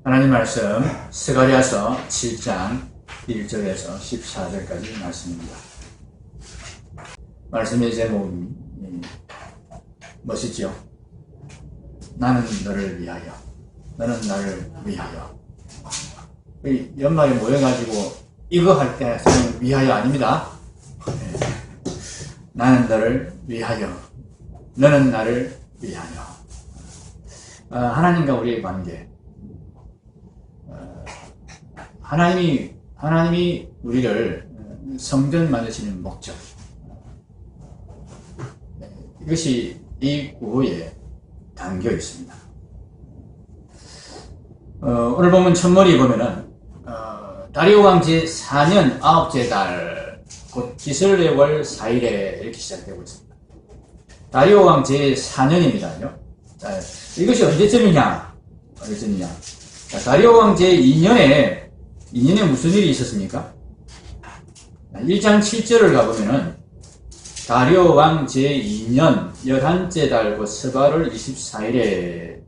하나님 말씀 스가랴서 7장 1절에서 14절까지 말씀입니다. 말씀의 제목이 멋있죠? 나는 너를 위하여, 너는 나를 위하여. 연말에 모여가지고 이거 할 때 위하여 아닙니다. 나는 너를 위하여, 너는 나를 위하여. 하나님과 우리의 관계. 하나님이 우리를 성전 만드시는 목적. 이것이 이 구호에 담겨 있습니다. 오늘 보면 첫머리 보면은, 다리오 왕 제4년 9째 달, 곧 기슬레 월 4일에 이렇게 시작되고 있습니다. 다리오 왕 제4년입니다. 자, 이것이 언제쯤이냐? 자, 다리오 왕 제2년에 무슨 일이 있었습니까? 1장 7절을 가보면은, 다리오 왕 제2년 11째 달 곧 스바월 24일에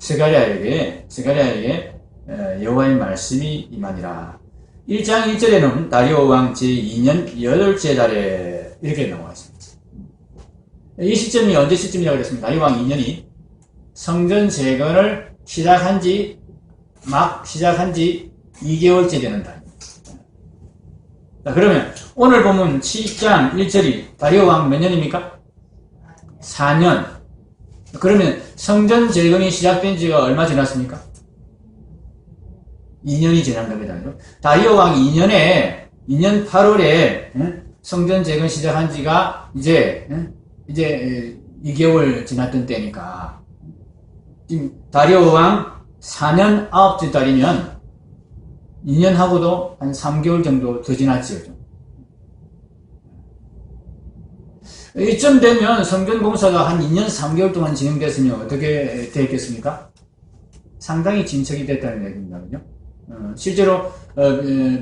스가랴에게 여호와의 말씀이 임하니라. 1장 1절에는 다리오 왕 제2년 8째 달에 이렇게 나와 있습니다. 이 시점이 언제 시점이라고 그랬습니다. 다리오 왕 2년이 성전 재건을 시작한 지 2개월째 되는 달입니다. 자, 그러면 오늘 보면 7장 1절이 다리오 왕 몇 년입니까? 4년. 그러면 성전 재건이 시작된 지가 얼마 지났습니까? 2년이 지난 겁니다. 다리오 왕 2년 8월에 성전 재건 시작한 지가 이제 2개월 지났던 때니까 지금 다리오 왕 4년 9째 달이면 2년하고도 한 3개월 정도 더 지났지요. 이쯤 되면 성전 공사가 한 2년 3개월 동안 진행됐으면 어떻게 되었겠습니까? 상당히 진척이 됐다는 얘기입니다. 실제로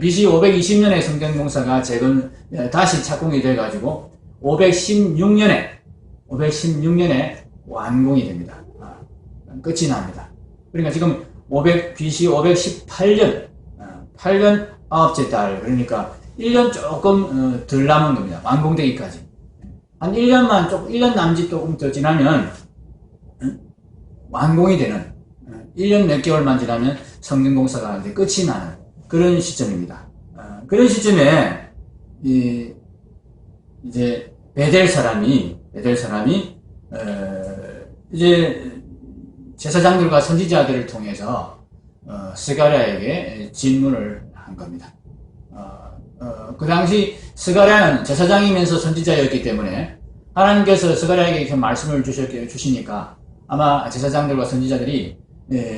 BC 520년에 성전 공사가 다시 착공이 돼가지고 516년에 완공이 됩니다. 끝이 납니다. 그러니까 지금 BC 518년 8년 9째 달, 그러니까 1년 조금 덜 남은 겁니다. 완공되기까지. 한 1년 남짓 조금 더 지나면 완공이 되는, 1년 몇 개월만 지나면 성전공사가 이제 끝이 나는 그런 시점입니다. 그런 시점에 이제 베델 사람이 이제 제사장들과 선지자들을 통해서 스가랴에게 질문을 한 겁니다. 그 당시 스가랴는 제사장이면서 선지자였기 때문에 하나님께서 스가랴에게 이렇게 말씀을 주시니까 아마 제사장들과 선지자들이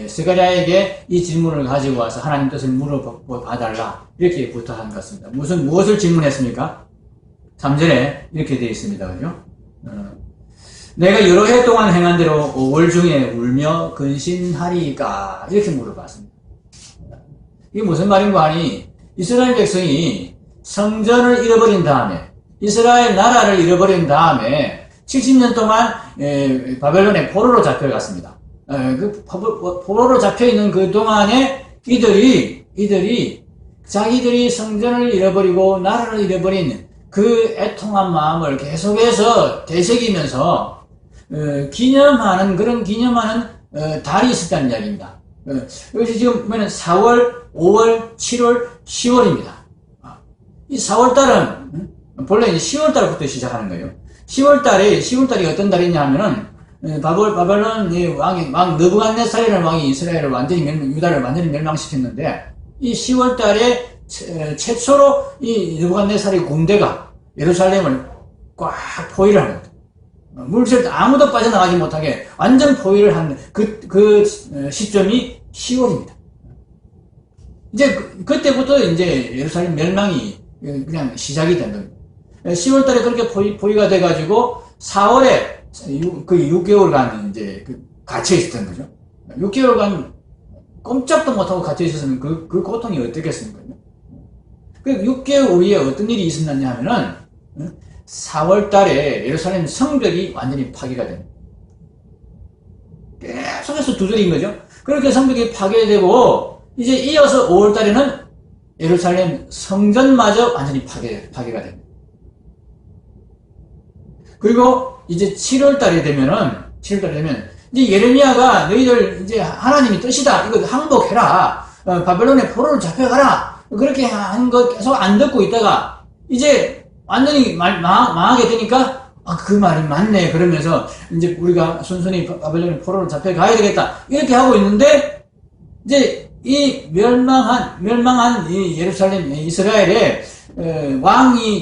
스가랴에게 이 질문을 가지고 와서 하나님 뜻을 물어봐달라 이렇게 부탁한 것 같습니다. 무엇을 질문했습니까? 3절에 이렇게 되어 있습니다. 그죠? 내가 여러 해 동안 행한 대로 5월 중에 울며 근신하리까? 이렇게 물어봤습니다. 이게 무슨 말인가 하니, 이스라엘 백성이 성전을 잃어버린 다음에, 이스라엘 나라를 잃어버린 다음에 70년 동안 바벨론의 포로로 잡혀갔습니다. 그 포로로 잡혀있는 그 동안에 이들이 자기들이 성전을 잃어버리고 나라를 잃어버린 그 애통한 마음을 계속해서 되새기면서 기념하는 달이 있었다는 이야기입니다. 여기서 지금 보면 4월, 5월, 7월, 10월입니다. 이 4월달은 본래 이제 10월달부터 시작하는 거예요. 10월달이 어떤 달이냐 하면은 바벨론 왕 느부갓네살이라는 왕이 이스라엘을 유다를 완전히 멸망시켰는데, 이 10월달에 최초로 이 느부갓네살의 군대가 예루살렘을 꽉 포위를 하는 거예요. 물질 아무도 빠져나가지 못하게 완전 포위를 한 그 시점이 10월입니다. 이제 그때부터 이제 예루살렘 멸망이 그냥 시작이 된 겁니다. 10월 달에 그렇게 포위가 돼가지고 4월에 그 6개월간 이제 갇혀 있었던 거죠. 6개월간 꼼짝도 못하고 갇혀 있었으면 그 고통이 어떻겠습니까? 그 6개월 후에 어떤 일이 있었느냐 하면은 4월 달에 예루살렘 성벽이 완전히 파괴가 됩니다. 계속해서 두드린 거죠. 그렇게 성벽이 파괴되고 이제 이어서 5월 달에는 예루살렘 성전마저 완전히 파괴가 됩니다. 그리고 이제 7월 달이 되면 이제 예레미야가 너희들 이제 하나님이 뜻이다. 이거 항복해라. 바벨론의 포로로 잡혀가라. 그렇게 한 거 계속 안 듣고 있다가 이제 완전히 망하게 되니까 그 말이 맞네. 그러면서 이제 우리가 순순히 바벨론의 포로로 잡혀가야 되겠다. 이렇게 하고 있는데 이제 이 멸망한 이 예루살렘 이스라엘의 왕이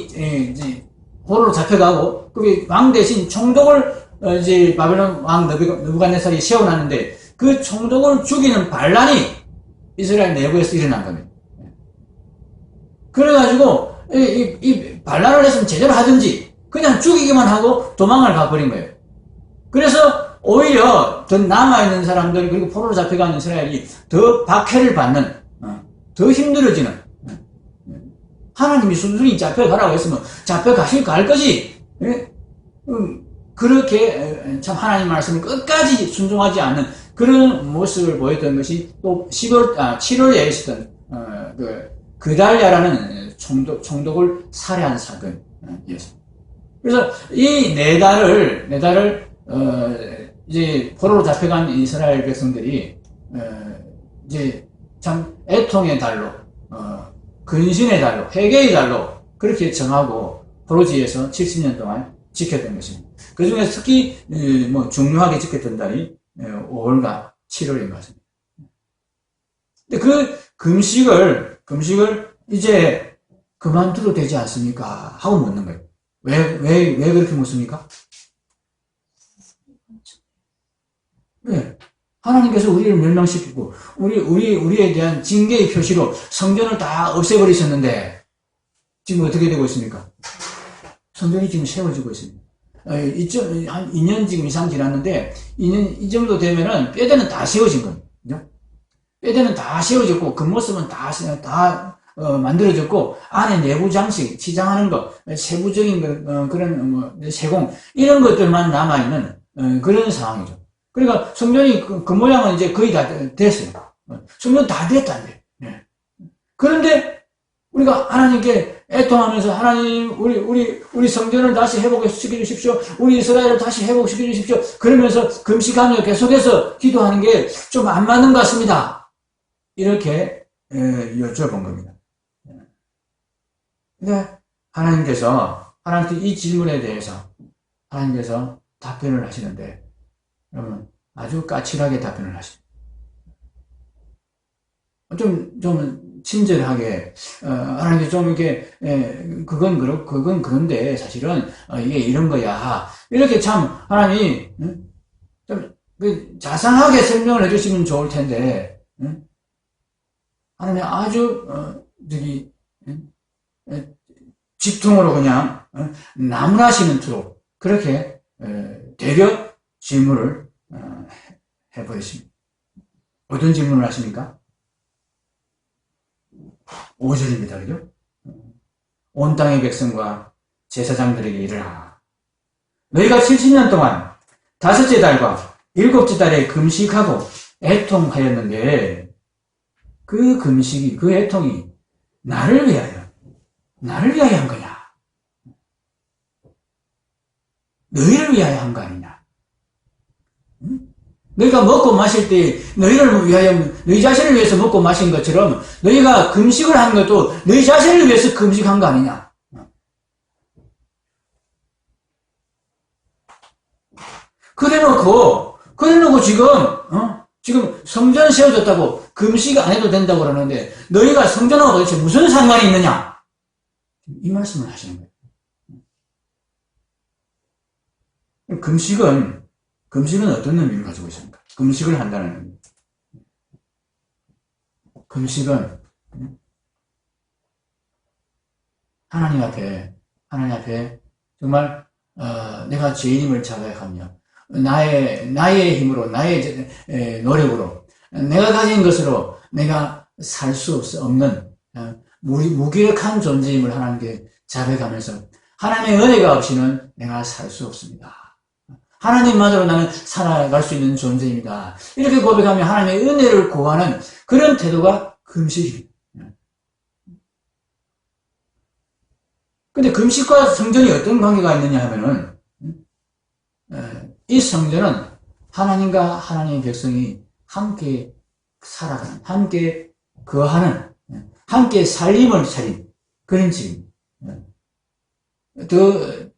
이제 포로로 잡혀가고 그 왕 대신 총독을 이제 바벨론 왕 느부갓네살이 세워놨는데 그 총독을 죽이는 반란이 이스라엘 내부에서 일어난 겁니다. 그래가지고 이 반란을 했으면 제대로 하든지 그냥 죽이기만 하고 도망을 가버린 거예요. 그래서 오히려 더 남아있는 사람들 그리고 포로로 잡혀가는 이스라엘이 더 박해를 받는 더 힘들어지는 하나님이 순순히 잡혀가라고 했으면 잡혀가실 갈 거지. 그렇게 참 하나님 말씀을 끝까지 순종하지 않는 그런 모습을 보였던 것이 또 7월에 있었던 그달랴라는 총독을 살해한 사건이었습니다. 그래서 이 네 달을 이제 포로로 잡혀간 이스라엘 백성들이 이제 참 애통의 달로 근신의 달로 회개의 달로 그렇게 정하고 포로지에서 70년 동안 지켰던 것입니다. 그 중에서 특히 중요하게 지켰던 달이 5월과 7월인 것 같습니다. 근데 그 금식을 이제 그만둬도 되지 않습니까? 하고 묻는 거예요. 왜 그렇게 묻습니까? 네. 하나님께서 우리를 멸망시키고, 우리에 대한 징계의 표시로 성전을 다 없애버리셨는데, 지금 어떻게 되고 있습니까? 성전이 지금 세워지고 있습니다. 한 2년 지금 이상 지났는데, 이 정도 되면은 뼈대는 다 세워진 겁니다. 그죠? 뼈대는 다 세워졌고, 겉모습은 다 만들어졌고, 안에 내부 장식, 치장하는 것, 세부적인 그런 세공, 이런 것들만 남아있는 그런 상황이죠. 그러니까 성전이 그 모양은 이제 거의 다 됐어요. 성전 다 됐다는데. 네. 그런데 우리가 하나님께 애통하면서 하나님 우리 성전을 다시 회복시켜 주십시오. 우리 이스라엘을 다시 회복시켜 주십시오. 그러면서 금식하며 계속해서 기도하는 게 좀 안 맞는 것 같습니다. 이렇게 여쭤본 겁니다. 근데 하나님께 이 질문에 대해서 하나님께서 답변을 하시는데 여러분 아주 까칠하게 답변을 하십니다. 좀 친절하게 하나님께 좀 이렇게 그건 그런데 사실은 이게 이런 거야 이렇게 참 하나님 좀 자상하게 설명을 해주시면 좋을 텐데 하나님 아주 직통으로 그냥 나무라시는 투로 그렇게 되려 질문을 해버리십니다. 어떤 질문을 하십니까? 5절입니다. 그죠? 온 땅의 백성과 제사장들에게 이르라. 너희가 70년 동안 5째 달과 7째 달에 금식하고 애통하였는데 그 금식이 그 애통이 나를 위하여 한 거냐? 너희를 위하여 한 거 아니냐? 너희가 먹고 마실 때 너희를 위하여 너희 자신을 위해서 먹고 마신 것처럼 너희가 금식을 한 것도 너희 자신을 위해서 금식한 거 아니냐? 그래놓고 지금 성전 세워졌다고 금식 안 해도 된다고 그러는데 너희가 성전하고 도대체 무슨 상관이 있느냐? 이 말씀을 하시는 거예요. 금식은 어떤 의미를 가지고 있습니까? 금식을 한다는 의미. 금식은 하나님 앞에 정말 내가 죄인임을 자각하며 나의 힘으로 나의 노력으로 내가 가진 것으로 내가 살 수 없는 무기력한 존재임을 하나님께 자백하면서 하나님의 은혜가 없이는 내가 살 수 없습니다. 하나님만으로 나는 살아갈 수 있는 존재입니다. 이렇게 고백하며 하나님의 은혜를 구하는 그런 태도가 금식입니다. 근데 금식과 성전이 어떤 관계가 있느냐 하면은, 이 성전은 하나님과 하나님의 백성이 함께 살아가는, 함께 거하는, 함께 살림을 차린 그런 집입니다. 더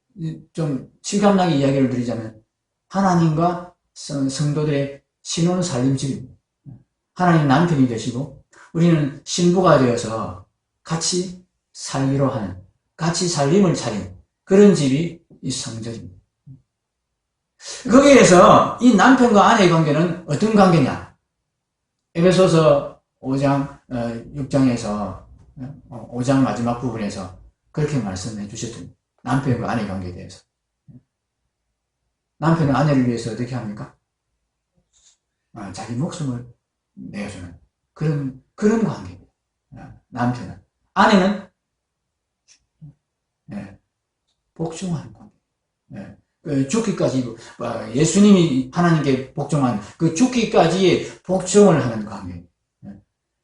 좀 실감나게 이야기를 드리자면 하나님과 성도들의 신혼 살림집입니다. 하나님 남편이 되시고 우리는 신부가 되어서 같이 살기로 하는, 같이 살림을 차린 그런 집이 이 성전입니다. 거기에서 이 남편과 아내의 관계는 어떤 관계냐? 에베소서 5장, 6장에서 5장 마지막 부분에서 그렇게 말씀해 주셨습니다. 남편과 아내의 관계에 대해서. 남편은 아내를 위해서 어떻게 합니까? 자기 목숨을 내어주는 그런 관계입니다. 남편은. 아내는 복종하는 관계. 죽기까지, 예수님이 하나님께 복종한 그 죽기까지의 복종을 하는 관계.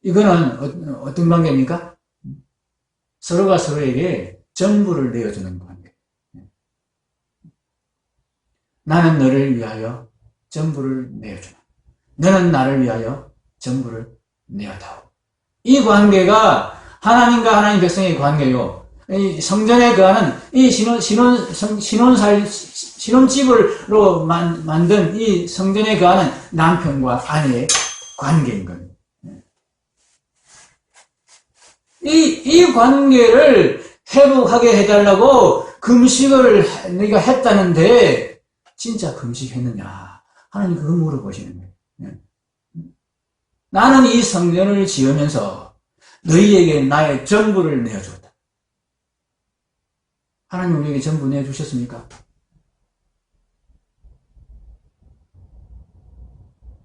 이거는 어떤 관계입니까? 서로가 서로에게 전부를 내어주는 관계. 나는 너를 위하여 전부를 내어주마. 너는 나를 위하여 전부를 내어다오. 이 관계가 하나님과 하나님 백성의 관계요. 이 성전에 거하는 이 신혼집으로 만든 이 성전에 거하는 남편과 아내의 관계인 겁니다. 이 관계를 회복하게 해달라고 금식을 네가 했다는데 진짜 금식했느냐? 하나님 그거 물어보시는 거예요. 나는 이 성전을 지으면서 너희에게 나의 전부를 내어주었다. 하나님 우리에게 전부 내어주셨습니까?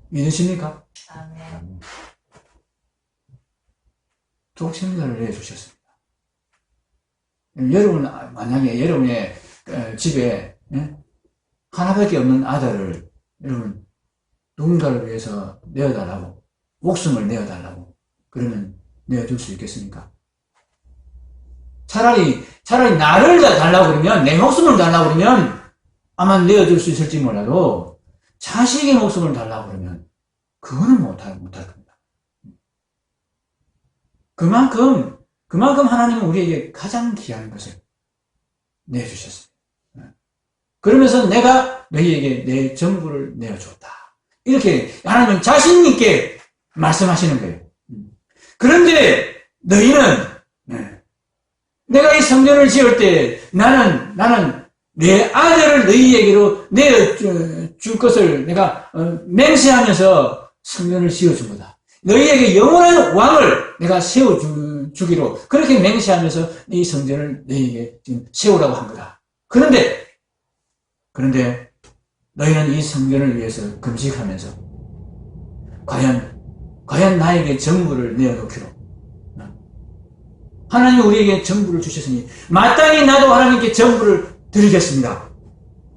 믿으십니까? 아멘. 독생자를 내어주셨습니다. 여러분, 만약에 여러분의 집에 하나밖에 없는 아들을 여러분 누군가를 위해서 내어달라고, 목숨을 내어달라고 그러면 내어줄 수 있겠습니까? 차라리 나를 달라고 그러면, 내 목숨을 달라고 그러면 아마 내어줄 수 있을지 몰라도 자식의 목숨을 달라고 그러면 그거는 못할 겁니다. 그만큼 하나님은 우리에게 가장 귀한 것을 내주셨어요. 그러면서 내가 너희에게 내 전부를 내어줬다. 이렇게 하나님은 자신 있게 말씀하시는 거예요. 그런데 너희는 내가 이 성전을 지을 때 나는 내 아들을 너희에게로 내어줄 것을 내가 맹세하면서 성전을 지어준 거다. 너희에게 영원한 왕을 내가 세워주기로 그렇게 맹세하면서 이 성전을 너희에게 지금 세우라고 한 거다. 그런데 너희는 이 성전을 위해서 금식하면서 과연 나에게 전부를 내어놓기로 하나님이 우리에게 전부를 주셨으니 마땅히 나도 하나님께 전부를 드리겠습니다.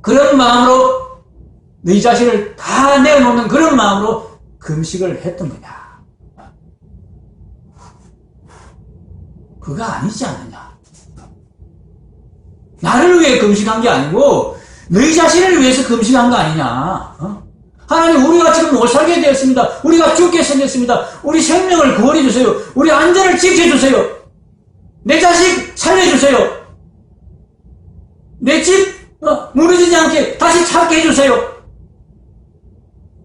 그런 마음으로 너희 자신을 다 내어놓는 그런 마음으로 금식을 했던 거냐. 그거 아니지 않느냐. 나를 위해 금식한 게 아니고 너희 자신을 위해서 금식한 거 아니냐. 하나님 우리가 지금 못 살게 되었습니다. 우리가 죽게 생겼습니다. 우리 생명을 구원해 주세요. 우리 안전을 지켜주세요. 내 자식 살려주세요. 내 집 무너지지 않게 다시 찾게 해주세요.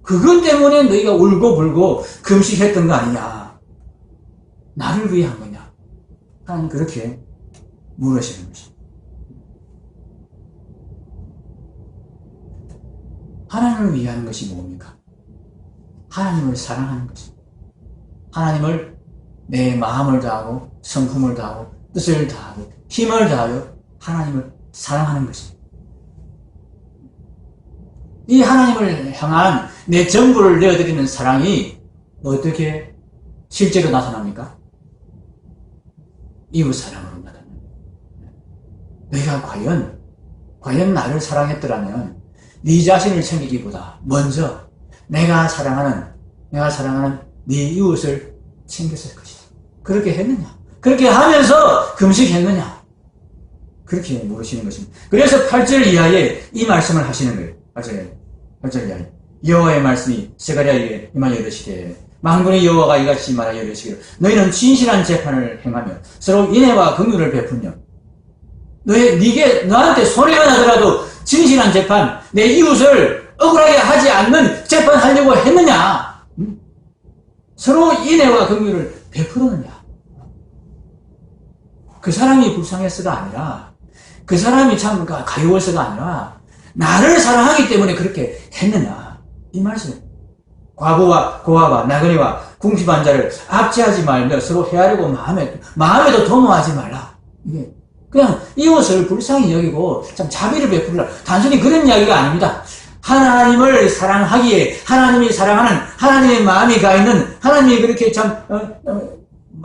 그것 때문에 너희가 울고 불고 금식했던 거 아니냐. 나를 위해 한 거냐. 하나님 그렇게 물으시는 것입니다. 하나님을 위하는 것이 뭡니까? 하나님을 사랑하는 것입니다. 하나님을 내 마음을 다하고 성품을 다하고 뜻을 다하고 힘을 다하여 하나님을 사랑하는 것입니다. 이 하나님을 향한 내 전부를 내어드리는 사랑이 어떻게 실제로 나타납니까? 이웃 사랑으로 나타납니다. 너희가 과연 나를 사랑했더라면 네 자신을 챙기기보다 먼저 내가 사랑하는 네 이웃을 챙겼을 것이다. 그렇게 했느냐? 그렇게 하면서 금식했느냐? 그렇게 물으시는 것입니다. 그래서 8절 이하에 이 말씀을 하시는 거예요. 8절 이하에. 여호와의 말씀이 스가랴에게 임하여 이르시되 만군의 여호와가 이같이 말하여 이르시기를 너희는 진실한 재판을 행하며 서로 인애와 긍휼을 베푸며 너한테 손해가 나더라도 진실한 재판, 내 이웃을 억울하게 하지 않는 재판하려고 했느냐? 서로 인애와 긍휼을 베풀었느냐? 그 사람이 불쌍해서가 아니라, 그 사람이 참 가여워서가 아니라 나를 사랑하기 때문에 그렇게 했느냐? 이 말씀. 과부와 고아와 나그네와 궁핍한 자를 압제하지 말며 서로 헤아리고 마음에도 도모하지 말라. 이게 그냥 이웃을 불쌍히 여기고 참 자비를 베풀라. 단순히 그런 이야기가 아닙니다. 하나님을 사랑하기에 하나님이 사랑하는 하나님의 마음이 가 있는 하나님이 그렇게 참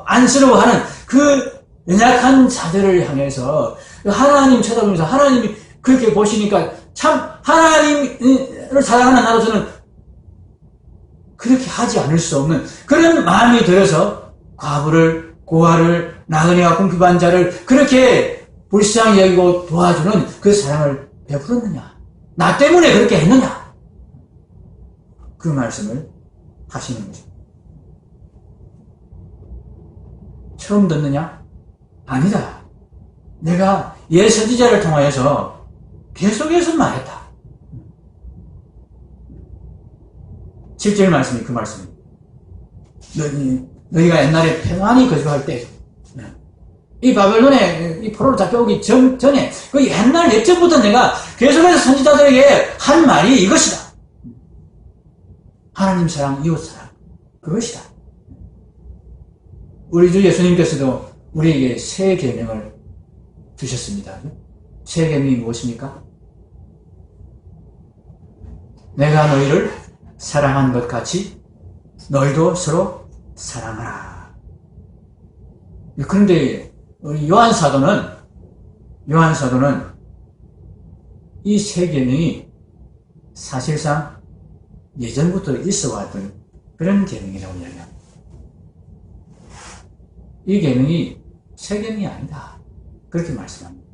안쓰러워하는 그 연약한 자들을 향해서 하나님 쳐다보면서 하나님이 그렇게 보시니까 참 하나님을 사랑하는 나로서는 그렇게 하지 않을 수 없는 그런 마음이 들어서 과부를, 고아를, 나그네와 궁핍한 자를 그렇게 불쌍히 여기고 도와주는 그 사랑을 베풀었느냐? 나 때문에 그렇게 했느냐? 그 말씀을 하시는 거죠. 처음 듣느냐? 아니다. 내가 옛 선지자를 통하여서 계속해서 말했다. 7절 말씀이 그 말씀입니다. 너희가 옛날에 평안히 거주할 때, 이 바벨론에 이 포로를 잡혀오기 전에, 그 옛날 예전부터 내가 계속해서 선지자들에게 한 말이 이것이다. 하나님 사랑, 이웃 사랑. 그것이다. 우리 주 예수님께서도 우리에게 새 계명을 주셨습니다. 새 계명이 무엇입니까? 내가 너희를 사랑한 것 같이 너희도 서로 사랑하라. 그런데 우리 요한 사도는 이 세 계명이 사실상 예전부터 있어 왔던 그런 계명이라고 이야기합니다. 이 계명이 새 계명이 아니다. 그렇게 말씀합니다.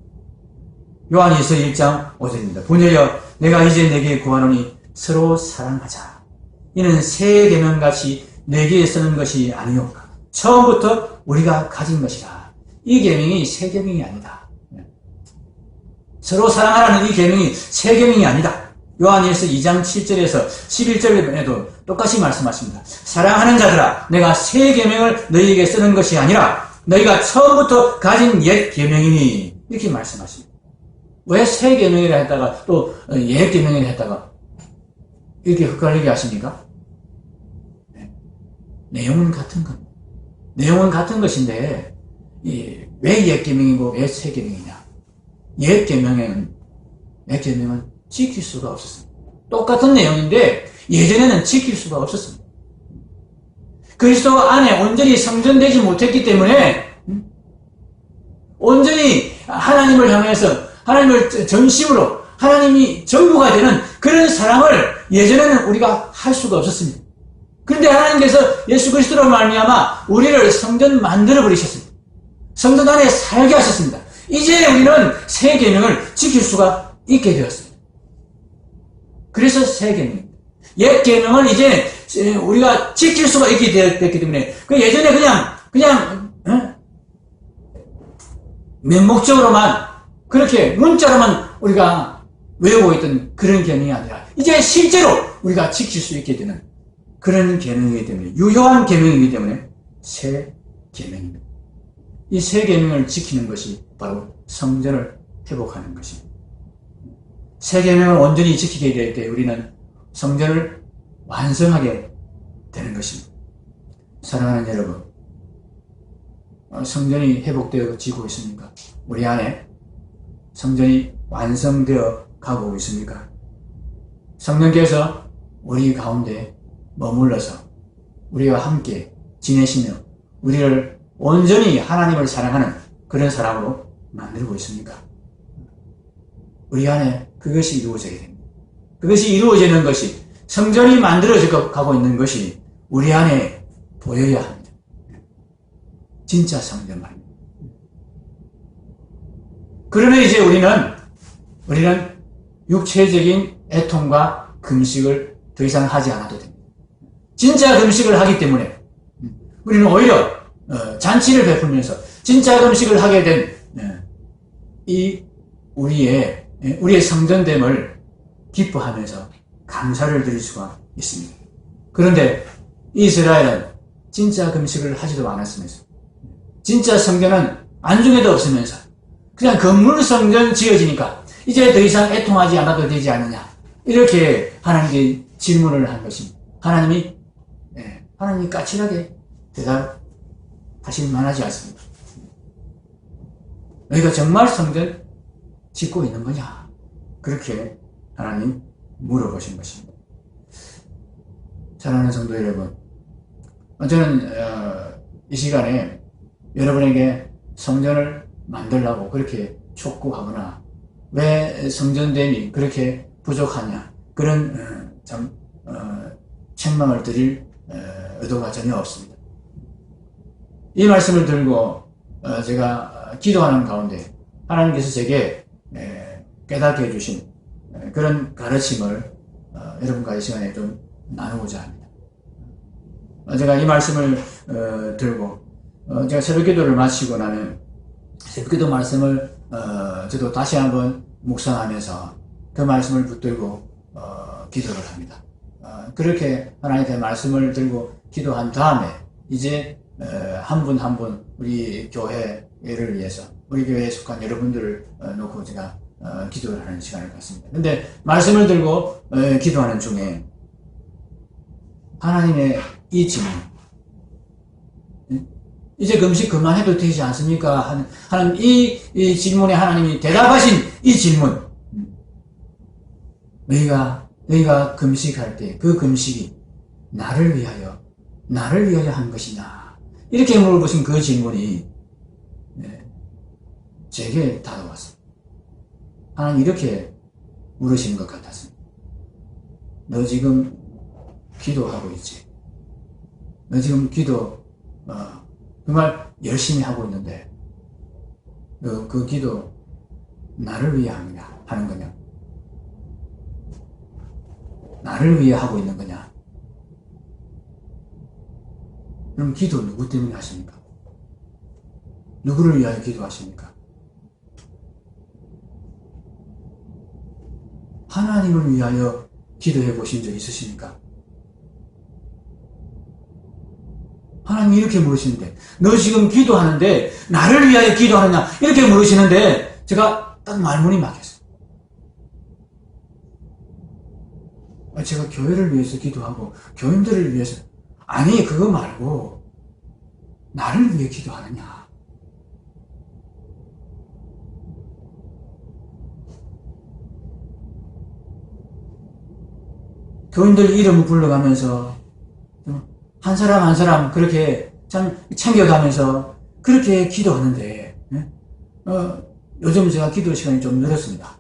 요한일서 1장 5절입니다. 부녀여 내가 이제 내게 구하노니 서로 사랑하자. 이는 새 계명같이 내게 쓰는 것이 아니요 처음부터 우리가 가진 것이라. 이 계명이 새 계명이 아니다. 서로 사랑하라는 이 계명이 새 계명이 아니다. 요한일서 2장 7절에서 11절에도 똑같이 말씀하십니다. 사랑하는 자들아 내가 새 계명을 너희에게 쓰는 것이 아니라 너희가 처음부터 가진 옛 계명이니 이렇게 말씀하십니다. 왜 새 계명이라 했다가 또 옛 계명이라 했다가 이렇게 헷갈리게 하십니까? 네. 내용은 같은 겁니다. 내용은 같은 것인데 왜 옛 계명이고 왜 새 계명이냐? 옛 계명은 지킬 수가 없었습니다. 똑같은 내용인데 예전에는 지킬 수가 없었습니다. 그리스도 안에 온전히 성전되지 못했기 때문에 온전히 하나님을 향해서 하나님을 전심으로 하나님이 전부가 되는 그런 사랑을 예전에는 우리가 할 수가 없었습니다. 그런데 하나님께서 예수 그리스도로 말미암아 우리를 성전 만들어 버리셨습니다. 성전 안에 살게 하셨습니다. 이제 우리는 새 계명을 지킬 수가 있게 되었습니다. 그래서 새 계명입니다. 옛 계명은 이제 우리가 지킬 수가 있게 되었기 때문에 그 예전에 그냥 맹목적으로만 그렇게 문자로만 우리가 외우고 있던 그런 계명이 아니라 이제 실제로 우리가 지킬 수 있게 되는 그런 계명이기 때문에 유효한 계명이기 때문에 새 계명입니다. 이 새 계명을 지키는 것이 바로 성전을 회복하는 것입니다. 새 계명을 온전히 지키게 될 때 우리는 성전을 완성하게 되는 것입니다. 사랑하는 여러분, 성전이 회복되어지고 있습니까? 우리 안에 성전이 완성되어 가고 있습니까? 성령께서 우리 가운데 머물러서 우리와 함께 지내시며 우리를 온전히 하나님을 사랑하는 그런 사람으로 만들고 있습니까? 우리 안에 그것이 이루어져야 됩니다. 그것이 이루어지는 것이 성전이 만들어져 가고 있는 것이 우리 안에 보여야 합니다. 진짜 성전 말입니다. 그러면 이제 우리는 육체적인 애통과 금식을 더 이상 하지 않아도 됩니다. 진짜 금식을 하기 때문에 우리는 오히려 잔치를 베풀면서 진짜 금식을 하게 된 이 우리의 성전됨을 기뻐하면서 감사를 드릴 수가 있습니다. 그런데 이스라엘은 진짜 금식을 하지도 않았으면서 진짜 성전은 안중에도 없으면서 그냥 건물 성전 지어지니까 이제 더 이상 애통하지 않아도 되지 않느냐, 이렇게 하나님께 질문을 한 것입니다. 하나님이 까칠하게 대답하실 만하지 않습니다. 너희가 정말 성전 짓고 있는 거냐? 그렇게 하나님 물어보신 것입니다. 사랑하는 성도 여러분, 저는 이 시간에 여러분에게 성전을 만들라고 그렇게 촉구하거나 왜 성전됨이 그렇게 부족하냐, 그런 책망을 드릴 의도가 전혀 없습니다. 이 말씀을 들고 제가 기도하는 가운데 하나님께서 제게 깨닫게 해주신 그런 가르침을 여러분과 이 시간에 좀 나누고자 합니다. 제가 이 말씀을 들고 제가 새벽 기도를 마치고 나면 새벽 기도 말씀을 저도 다시 한번 묵상하면서 그 말씀을 붙들고 기도를 합니다. 그렇게 하나님의 말씀을 들고 기도한 다음에 이제 한 분 한 분 우리 교회를 위해서, 우리 교회에 속한 여러분들을 놓고 제가 기도를 하는 시간을 갖습니다. 근데 말씀을 들고 기도하는 중에 하나님의 이 질문, 이제 금식 그만해도 되지 않습니까? 하는 이 질문에 하나님이 대답하신 이 질문, 너희가 금식할 때 그 금식이 나를 위하여 한 것이냐, 이렇게 물어보신 그 질문이 제게 다가왔습니다. 하나님 이렇게 물으신 것 같았습니다. 너 지금 기도하고 있지? 너 지금 기도 정말 열심히 하고 있는데 너 그 기도 나를 위해 하는 거냐? 나를 위해 하고 있는 거냐? 그럼 기도 누구 때문에 하십니까? 누구를 위하여 기도하십니까? 하나님을 위하여 기도해 보신 적 있으십니까? 하나님이 이렇게 물으시는데, 너 지금 기도하는데 나를 위하여 기도하느냐, 이렇게 물으시는데 제가 딱 말문이 막혔어요. 제가 교회를 위해서 기도하고 교인들을 위해서, 아니 그거 말고 나를 위해 기도하느냐. 교인들 이름을 불러가면서 한 사람 한 사람 그렇게 참 챙겨가면서 그렇게 기도하는데, 요즘 제가 기도 시간이 좀 늘었습니다.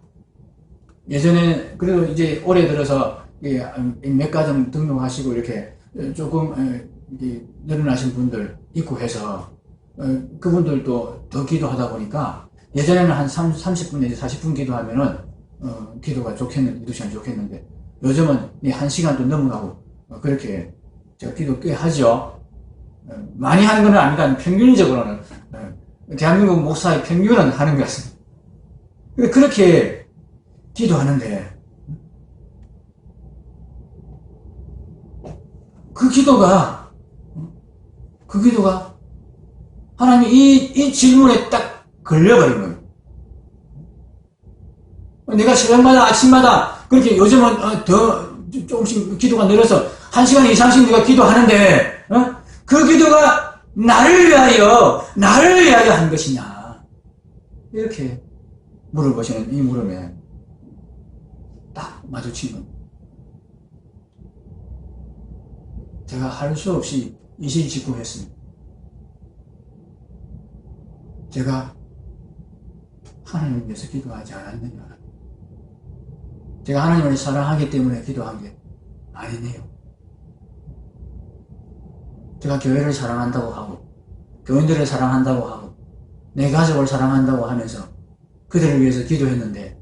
예전에 그래도 이제 올해 들어서 몇 가정 등록하시고 이렇게 조금 늘어나신 분들 있고 해서 그분들도 더 기도하다 보니까 예전에는 한 30분 내지 40분 기도하면은 기도가 좋겠는데, 기도 시간이 좋겠는데 요즘은 1시간도 넘어가고 그렇게 제가 기도 꽤 하죠. 많이 하는 건 아닙니다. 평균적으로는 대한민국 목사의 평균은 하는 것 같습니다. 그렇게 기도하는데 그 기도가 하나님 이 질문에 딱 걸려버린 거예요. 내가 새벽마다 아침마다 그렇게 요즘은 더 조금씩 기도가 늘어서 1시간 이상씩 내가 기도하는데 그 기도가 나를 위하여 한 것이냐, 이렇게 물어보시는 이 물음에 딱 마주친 겁니다. 제가 할 수 없이 이실직고했습니다. 제가 하나님 위해서 기도하지 않았느냐. 제가 하나님을 사랑하기 때문에 기도한 게 아니네요. 제가 교회를 사랑한다고 하고 교인들을 사랑한다고 하고 내 가족을 사랑한다고 하면서 그들을 위해서 기도했는데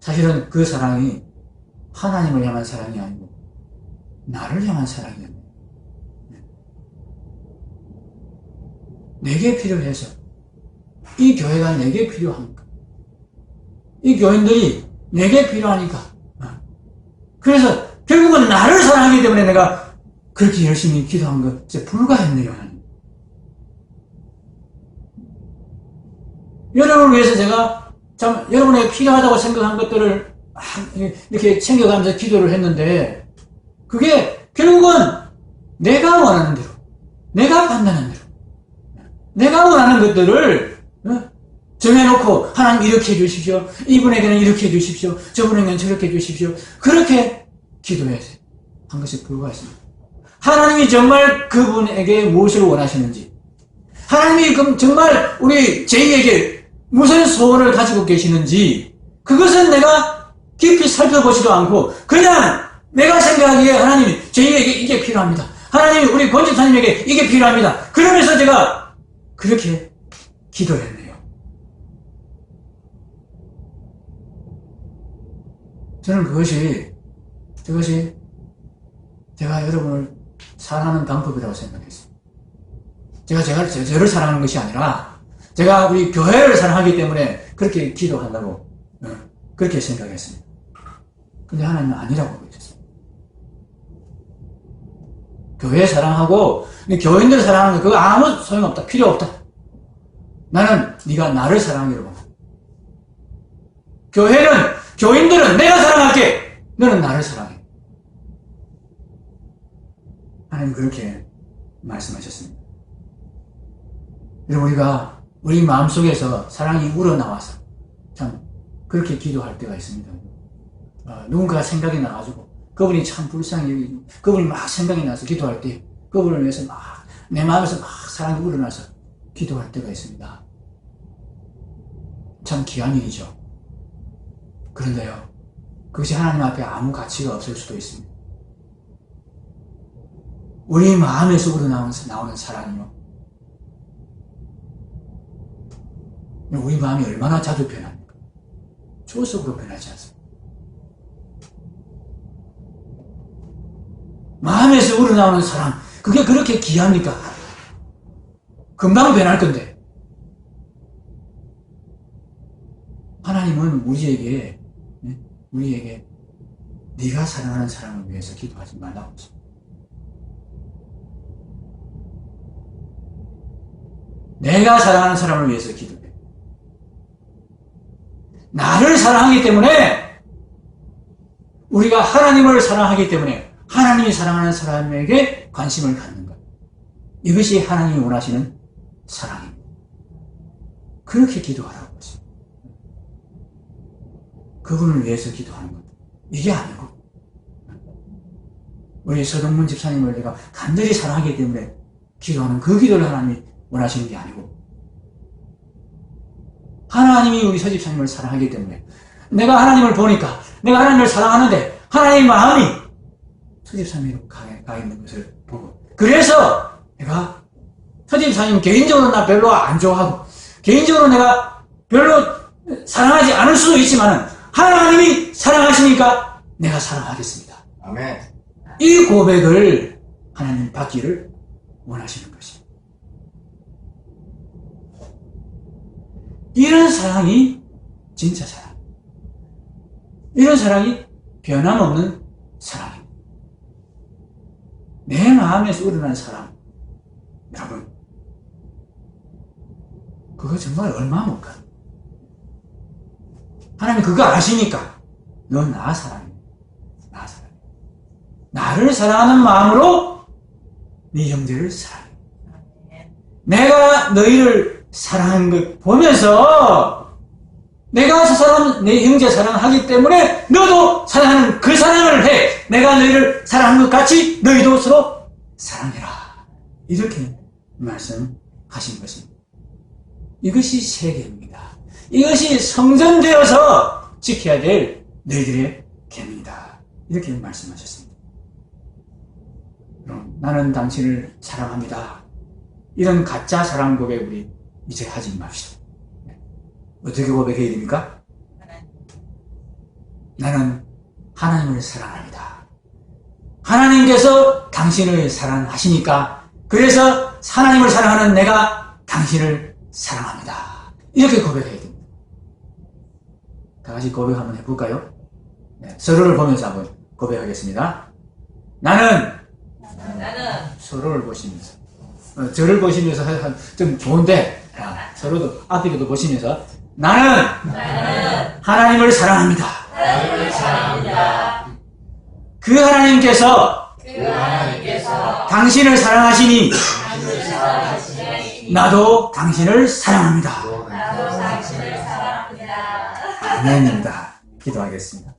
사실은 그 사랑이 하나님을 향한 사랑이 아니고 나를 향한 사랑이었네요. 내게 필요해서 이 교회가 내게 필요하니까 이 교인들이 내게 필요하니까 그래서 결국은 나를 사랑하기 때문에 내가 그렇게 열심히 기도한 것에 불과했네요. 여러분을 위해서 제가 참 여러분에게 필요하다고 생각한 것들을 이렇게 챙겨가면서 기도를 했는데 그게 결국은 내가 원하는 대로 내가 판단하는 대로 내가 원하는 것들을 정해놓고 하나님 이렇게 해주십시오. 이분에게는 이렇게 해주십시오. 저분에게는 저렇게 해주십시오. 그렇게 기도해서 한 것에 불과했습니다. 하나님이 정말 그분에게 무엇을 원하시는지 하나님이 정말 우리 제이에게 무슨 소원을 가지고 계시는지 그것은 내가 깊이 살펴보지도 않고 그냥 내가 생각하기에 하나님이 제이에게 이게 필요합니다. 하나님이 우리 권집사님에게 이게 필요합니다. 그러면서 제가 그렇게 기도했네요. 저는 그것이 제가 여러분을 사랑하는 방법이라고 생각했어요. 제가 저를 사랑하는 것이 아니라 제가 우리 교회를 사랑하기 때문에 그렇게 기도한다고 그렇게 생각했습니다. 근데 하나님은 아니라고 그러셨어요. 교회 사랑하고 교인들 사랑하는 거 그거 아무 소용없다. 필요 없다. 나는 네가 나를 사랑하기로 봐. 교인들은 내가 사랑할게. 너는 나를 사랑해. 하나님 그렇게 말씀하셨습니다. 여러분 우리 마음속에서 사랑이 우러나와서 참 그렇게 기도할 때가 있습니다. 누군가가 생각이 나가지고 그분이 참 불쌍히 여기고 그분이 막 생각이 나서 기도할 때 그분을 위해서 막 내 마음에서 막 사랑이 우러나서 기도할 때가 있습니다. 참 귀한 일이죠. 그런데요, 그것이 하나님 앞에 아무 가치가 없을 수도 있습니다. 우리 마음에서 우러나오는 사랑이요. 우리 마음이 얼마나 자주 변합니까? 초속으로 변하지 않습니다. 마음에서 우러나오는 사랑, 그게 그렇게 귀합니까? 금방 변할 건데. 하나님은 우리에게 네가 사랑하는 사람을 위해서 기도하지 말라고 했습니다. 내가 사랑하는 사람을 위해서 기도해. 나를 사랑하기 때문에 우리가 하나님을 사랑하기 때문에 하나님이 사랑하는 사람에게 관심을 갖는 것. 이것이 하나님이 원하시는 사랑입니다. 그렇게 기도하라고 했습니다. 그분을 위해서 기도하는 것. 이게 아니고 우리 서동문 집사님을 내가 간절히 사랑하기 때문에 기도하는 그 기도를 하나님이 원하시는 게 아니고 하나님이 우리 서집사님을 사랑하기 때문에 내가 하나님을 보니까 내가 하나님을 사랑하는데 하나님의 마음이 서집사님으로 가 있는 것을 보고 그래서 내가 서집사님 개인적으로 나 별로 안 좋아하고 개인적으로 내가 별로 사랑하지 않을 수도 있지만 하나님이 사랑하시니까 내가 사랑하겠습니다. 아멘. 이 고백을 하나님 받기를 원하시는 것입니다. 이런 사랑이 진짜 사랑. 이런 사랑이 변함없는 사랑입니다. 내 마음에서 우러난 사랑. 여러분, 그거 정말 얼마 못 가. 하나님 그거 아시니까 넌 나 사랑해. 나 사랑해. 나를 사랑하는 마음으로 네 형제를 사랑해. 내가 너희를 사랑하는 것 보면서 내가 저 사람 내 형제 사랑하기 때문에 너도 사랑하는 그 사랑을 해. 내가 너희를 사랑한 것 같이 너희도 서로 사랑해라. 이렇게 말씀하신 것입니다. 이것이 세계입니다. 이것이 성전되어서 지켜야 될 너희들의 계명이다. 이렇게 말씀하셨습니다. 그럼 나는 당신을 사랑합니다. 이런 가짜 사랑 고백 우리 이제 하지 맙시다. 어떻게 고백해야 됩니까? 나는 하나님을 사랑합니다. 하나님께서 당신을 사랑하시니까 그래서 하나님을 사랑하는 내가 당신을 사랑합니다. 이렇게 고백해야 됩니다. 다 같이 고백 한번 해볼까요? 네, 서로를 보면서 한번 고백하겠습니다. 나는 서로를 보시면서 저를 보시면서 좀 좋은데 서로도 앞에도 보시면서 나는 하나님을 사랑합니다. 그 하나님께서 당신을 사랑하시니 나도 당신을 사랑합니다. 아멘입니다. 기도하겠습니다.